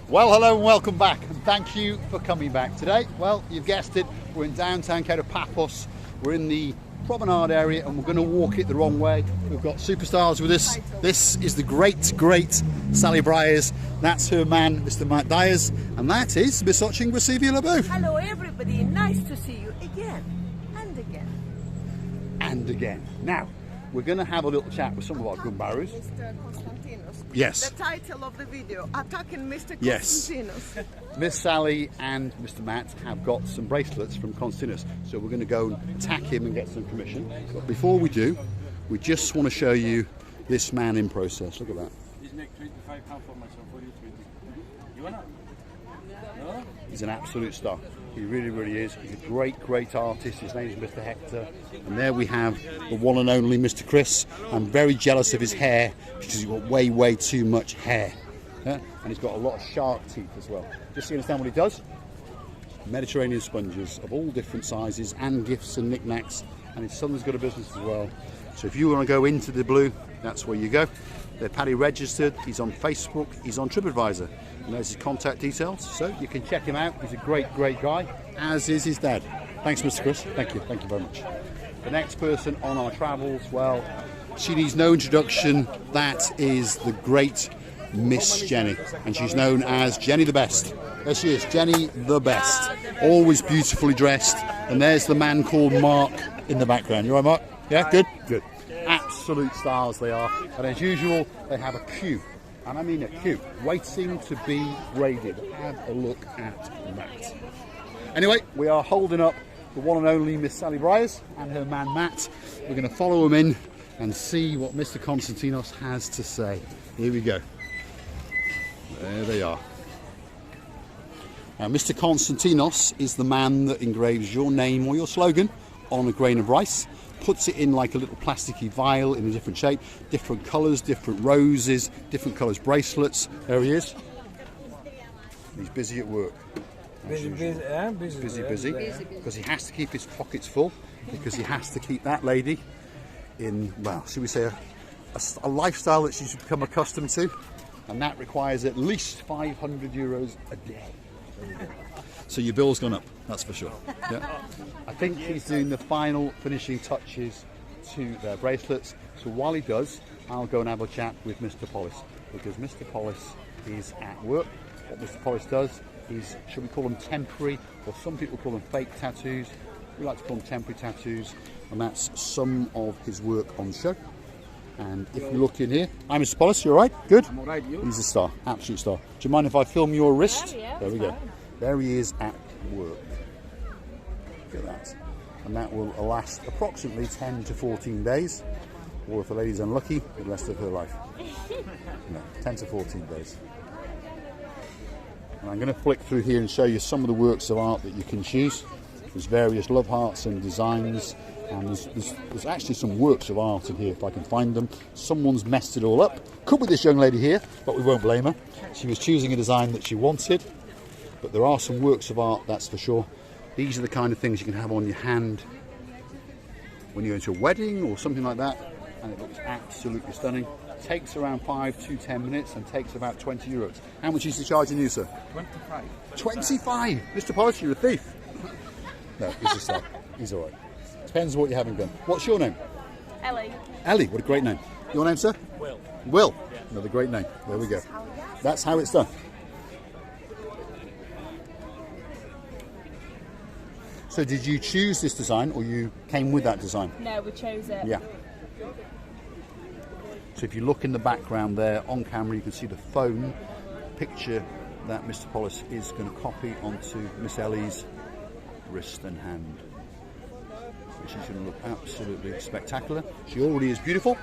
Well, hello and welcome back, and thank you for coming back today. Well, you've guessed it, we're in downtown Paphos. We're in the promenade area and we're going to walk it the wrong way. We've got superstars with us. This is the great Sally Briers. That's her man, Mr. Matt Dyers, and that is Miss Oching Brasilia. Hello everybody, nice to see you again and again. And again. Now, we're going to have a little chat with some of our gumbarus. Mr. Konstantinos. Yes. The title of the video, Attacking Mr. Yes. Konstantinos. Miss Sally and Mr. Matt have got some bracelets from Konstantinos, so we're going to go and attack him and get some commission. But before we do, we just want to show you this man in process. Look at that. He's make £25 for myself, for you 20. You wanna? No? He's an absolute star. He really is. He's a great artist. His name is Mr. Hector. And there we have the one and only Mr. Chris. I'm very jealous of his hair because he's got way too much hair. And he's got a lot of shark teeth as well. Just so you understand what he does. Mediterranean sponges of all different sizes and gifts and knickknacks. And his son's got a business as well. So if you want to go into the blue, that's where you go. They're Paddy registered. He's on Facebook. He's on TripAdvisor. And there's his contact details, so you can check him out. He's a great guy, as is his dad. Thanks, Mr. Chris. Thank you very much. The next person on our travels, well, she needs no introduction. That is the great Miss Jenny, and she's known as Jenny the Best. There she is, Jenny the Best. Always beautifully dressed. And there's the man called Mark in the background. You all right, Mark? Yeah, good. Absolute stars they are. And as usual, they have a queue. And I mean a queue, waiting to be graded. Have a look at that. Anyway, we are holding up the one and only Miss Sally Briers and her man Matt. We're going to follow them in and see what Mr. Konstantinos has to say. Here we go. There they are. Now, Mr. Konstantinos is the man that engraves your name or your slogan on a grain of rice, puts it in like a little plasticky vial in a different shape, different colours, different roses, different colours bracelets. There he is. He's busy at work. Busy, because he has to keep his pockets full, because he has to keep that lady in, well, should we say a lifestyle that she's become accustomed to, and that requires at least €500 a day. So your bill's gone up, that's for sure. Yeah. I think he's doing the final finishing touches to their bracelets. So while he does, I'll go and have a chat with Mr. Pollis, because Mr. Pollis is at work. What Mr. Pollis does is, should we call them temporary, or some people call them fake tattoos. We like to call them temporary tattoos, and that's some of his work on show. And if you look in here, hi Mr. Pollis, you alright? Good? I'm alright, you? He's a star, absolute star. Do you mind if I film your wrist? Yeah, there we go. There he is at work. Look at that. And that will last approximately 10 to 14 days. Or if the lady's unlucky, the rest of her life. No, 10 to 14 days. And I'm going to flick through here and show you some of the works of art that you can choose. There's various love hearts and designs. And there's actually some works of art in here, if I can find them. Someone's messed it all up. Could be this young lady here, but we won't blame her. She was choosing a design that she wanted. But there are some works of art, that's for sure. These are the kind of things you can have on your hand when you're into a wedding or something like that, and it looks absolutely stunning. Takes around 5 to 10 minutes and takes about €20. How much is he charging you, sir? 25. 25? Mr. Pollis, you're a thief. No, he's a star. He's all right. Depends what you haven't done. What's your name? Ellie. Ellie, what a great name. Your name, sir? Will. Will. Yeah. Another great name. There we go. That's how it's done. So did you choose this design, or you came with that design? No, we chose it. Yeah. So if you look in the background there, on camera, you can see the phone picture that Mr. Pollis is going to copy onto Miss Ellie's wrist and hand. She's going to look absolutely spectacular. She already is beautiful,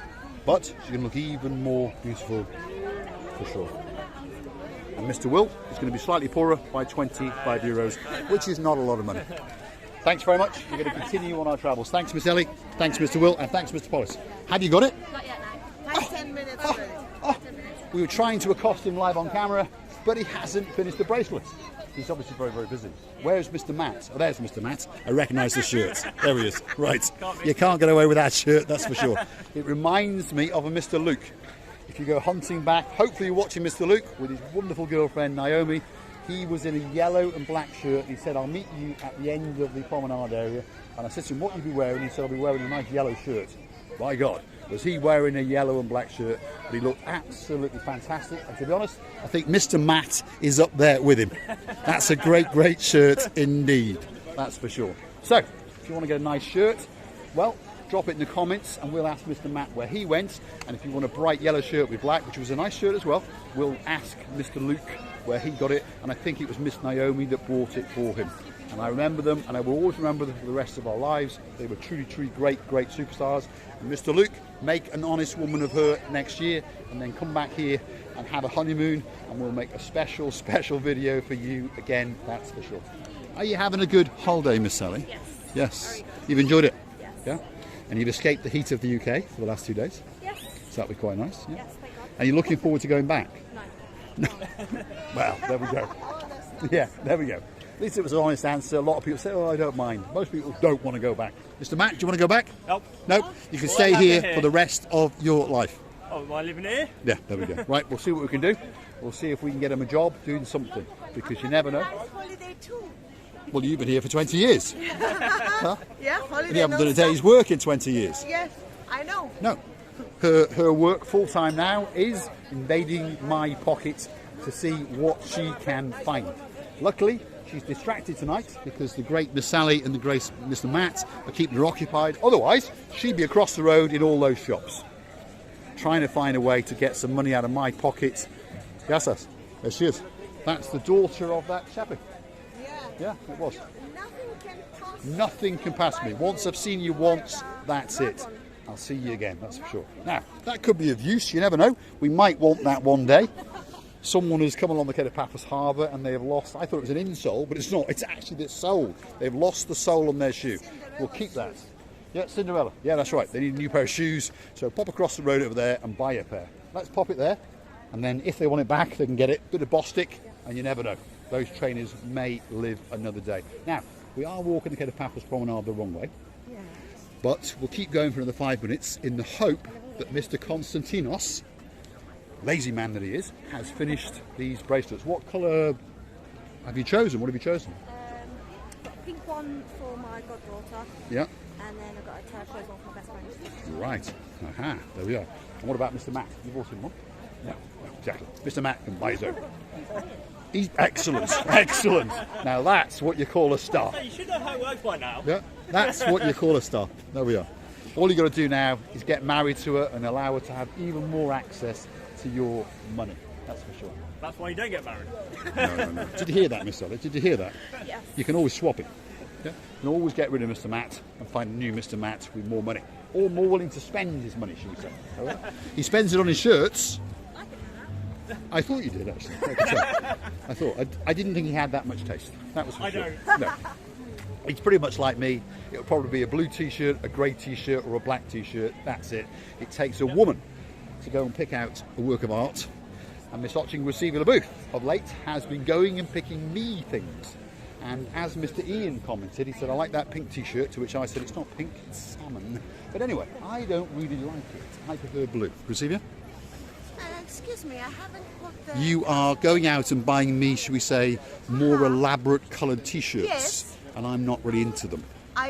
but she's going to look even more beautiful for sure. And Mr. Will is going to be slightly poorer by €25, which is not a lot of money. Thanks very much. We're going to continue on our travels. Thanks, Miss Ellie. Thanks, Mr. Will. And thanks, Mr. Pollis. Have you got it? Not yet, no. 10 minutes already. We were trying to accost him live on camera, but he hasn't finished the bracelets. He's obviously very busy. Where's Mr. Matt? Oh, there's Mr. Matt. I recognise the shirt. There he is. Right. You can't get away with that shirt, that's for sure. It reminds me of a Mr. Luke. if you go hunting back, hopefully you're watching Mr. Luke with his wonderful girlfriend Naomi. He was in a yellow and black shirt. He said, I'll meet you at the end of the promenade area. And I said to him, what will you be wearing? He said, I'll be wearing a nice yellow shirt. My God, was he wearing a yellow and black shirt? But he looked absolutely fantastic. And to be honest, I think Mr. Matt is up there with him. That's a great, great shirt indeed. That's for sure. So, if you want to get a nice shirt, well, drop it in the comments and we'll ask Mr. Matt where he went. And if you want a bright yellow shirt with black, which was a nice shirt as well, we'll ask Mr. Luke where he got it. And I think it was Miss Naomi that bought it for him. And I remember them, and I will always remember them for the rest of our lives. They were truly, truly great, great superstars. And Mr. Luke, make an honest woman of her next year, and then come back here and have a honeymoon, and we'll make a special, special video for you again, that's for sure. Are you having a good holiday, Miss Sally? Yes. Yes. You've enjoyed it? Yes. Yeah? And you've escaped the heat of the UK for the last 2 days? Yes. So that'll be quite nice. Yeah? Yes, thank God. And you're looking forward to going back? No. Well, there we go. Yeah, there we go. At least it was an honest answer. A lot of people say, oh, I don't mind. Most people don't want to go back. Mr. Matt, do you want to go back? Nope. Nope. You can stay here for the rest of your life. Oh, am I living here? Yeah, there we go. Right, we'll see what we can do. We'll see if we can get him a job doing something, because you never know. Nice holiday too. Well, you've been here for 20 years. Huh? Yeah, holiday. And you haven't done a non-stop. day's work in 20 years. Yes, I know. No. Her work full-time now is invading my pocket to see what she can find. Luckily, she's distracted tonight because the great Miss Sally and the great Mr. Matt are keeping her occupied. Otherwise, she'd be across the road in all those shops, trying to find a way to get some money out of my pocket. Yes, yes. There she is. That's the daughter of that shepherd. Yeah, it was. Nothing can pass me. Once I've seen you once, that's it. I'll see you again, that's for sure. Now, that could be of use, you never know. We might want that one day. Someone has come along the quay of Paphos Harbour and they have lost, I thought it was an insole, but it's not. It's actually the sole. They've lost the sole on their shoe. We'll keep that. Yeah, Cinderella. Yeah, that's right. They need a new pair of shoes. So pop across the road over there and buy a pair. Let's pop it there. And then if they want it back, they can get it. Bit of Bostik, and you never know. Those trainers may live another day. Now, we are walking the quay of Paphos Promenade the wrong way. Yeah. But we'll keep going for another 5 minutes in the hope that Mr. Konstantinos, lazy man that he is, has finished these bracelets. What colour have you chosen? What have you chosen? Got a pink one for my goddaughter, Yeah. and then I've got a turquoise one for my best friend. Right. Aha. There we are. And what about Mr. Matt? You've also one? No. Exactly. Mr. Matt can buy his own. He's excellent. Excellent. Now that's what you call a star. You should know how it works by now. Yeah. That's what you call a star. There we are. All you got to do now is get married to her and allow her to have even more access to your money. That's for sure. That's why you don't get married. No. Did you hear that, Miss Sally? Did you hear that? Yes. You can always swap it. Yeah? You can always get rid of Mr. Matt and find a new Mr. Matt with more money. Or more willing to spend his money, should we say. All right? He spends it on his shirts. I thought you did, actually. I didn't think he had that much taste. That was for sure. don't. No. He's pretty much like me. It'll probably be a blue t-shirt, a grey t-shirt, or a black t-shirt. That's it. It takes a woman to go and pick out a work of art. And Miss Otching Receiving Booth of late has been going and picking me things. And as Mr. Ian commented, he said, I like that pink t-shirt, to which I said, it's not pink, it's salmon. But anyway, I don't really like it. I prefer blue. Receiver? Excuse me, I haven't got the... You are going out and buying me, shall we say, more elaborate coloured t-shirts. Yes. And I'm not really into them. I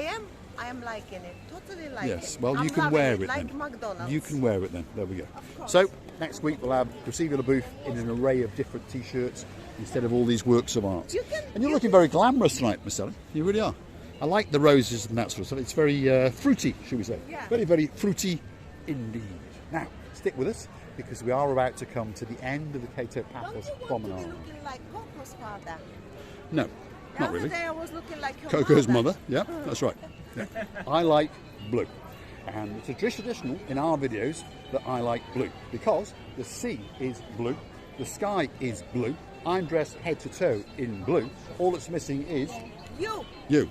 am liking it, totally liking it. Yes, well, I'm you can loving wear it like then. McDonald's. You can wear it then. There we go. So, next week we'll have Receiving a Booth in an array of different t-shirts instead of all these works of art. And you're looking very glamorous tonight, Miss Ellen. You really are. I like the roses and that sort of stuff. It's very fruity, shall we say. Yeah. Very, very fruity indeed. Now, stick with us, because we are about to come to the end of the Cato Don't Paphos you want to Promenade. be looking like Coco's father? No, The not other really. day I was looking like your Coco's mother, yeah, that's right. Yeah. I like blue. And it's a traditional in our videos that I like blue, because the sea is blue, the sky is blue, I'm dressed head to toe in blue, all that's missing is You. you.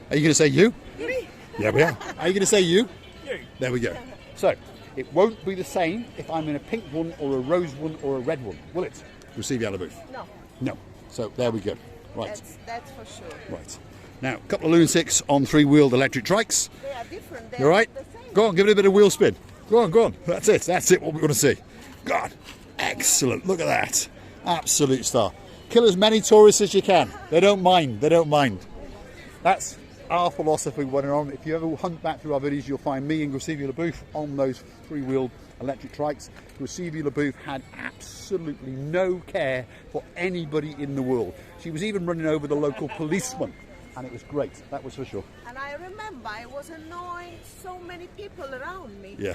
Are you going to say you? Me. Yeah, we are. Are you going to say you? You. There we go. So, it won't be the same if I'm in a pink one or a rose one or a red one, will it? Receive Yellow Booth. No, No. So, there we go. Right. that's for sure. Right. Now, a couple of lunatics on three-wheeled electric trikes. They are different. They You all right? are the same. Go on, give it a bit of wheel spin. Go on, go on. That's it. That's it. What we want to see. God, excellent. Look at that. Absolute star. Kill as many tourists as you can. They don't mind. They don't mind. That's our philosophy when we're on. If you ever hunt back through our videos, you'll find me and Graciela LaBouffe on those three-wheeled electric trikes. Graciela LaBouffe had absolutely no care for anybody in the world. She was even running over the local policeman, and it was great. That was for sure. And I remember I was annoying so many people around me. Yeah.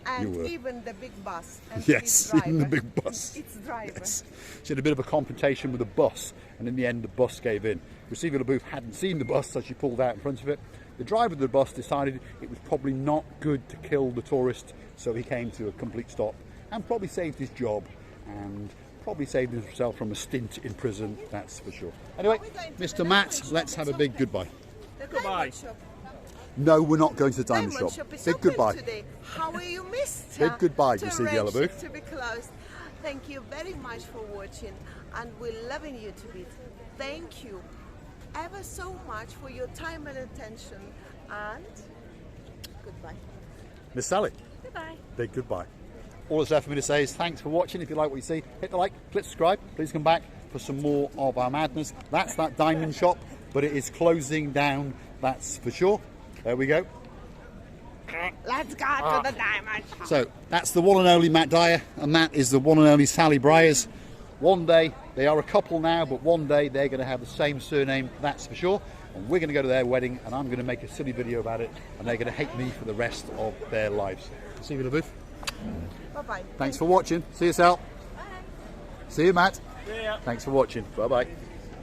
And You were. even the big bus. And Yes, its driver. even the big bus. Its driver. Yes. She had a bit of a confrontation with the bus, and in the end the bus gave in. Graciela LaBouffe hadn't seen the bus, so she pulled out in front of it. The driver of the bus decided it was probably not good to kill the tourist, so he came to a complete stop and probably saved his job and probably saved himself from a stint in prison, that's for sure. Anyway, Mr. Matt, let's have a big goodbye. The Goodbye. diamond shop. No, we're not going to the diamond Diamond shop. is Big open goodbye. today. How are you, mister? Big goodbye, To Graciela arrange LaBouffe. to be closed. Thank you very much for watching, and we're loving you to bits. Thank you ever so much for your time and attention, and goodbye. Miss Sally, Goodbye. big goodbye. All that's left for me to say is thanks for watching. If you like what you see, hit the like, click subscribe. Please come back for some more of our madness. That's that diamond shop, but it is closing down, that's for sure. There we go. Let's go to the diamond shop. So that's the one and only Matt Dyer, and that is the one and only Sally Briers. One day, they are a couple now, but one day they're going to have the same surname, that's for sure. And we're going to go to their wedding, and I'm going to make a silly video about it, and they're going to hate me for the rest of their lives. See you, LaBouffe. Bye-bye. Thanks for watching. See you, Sal. Bye. See you, Matt. See ya. Thanks for watching. Bye-bye.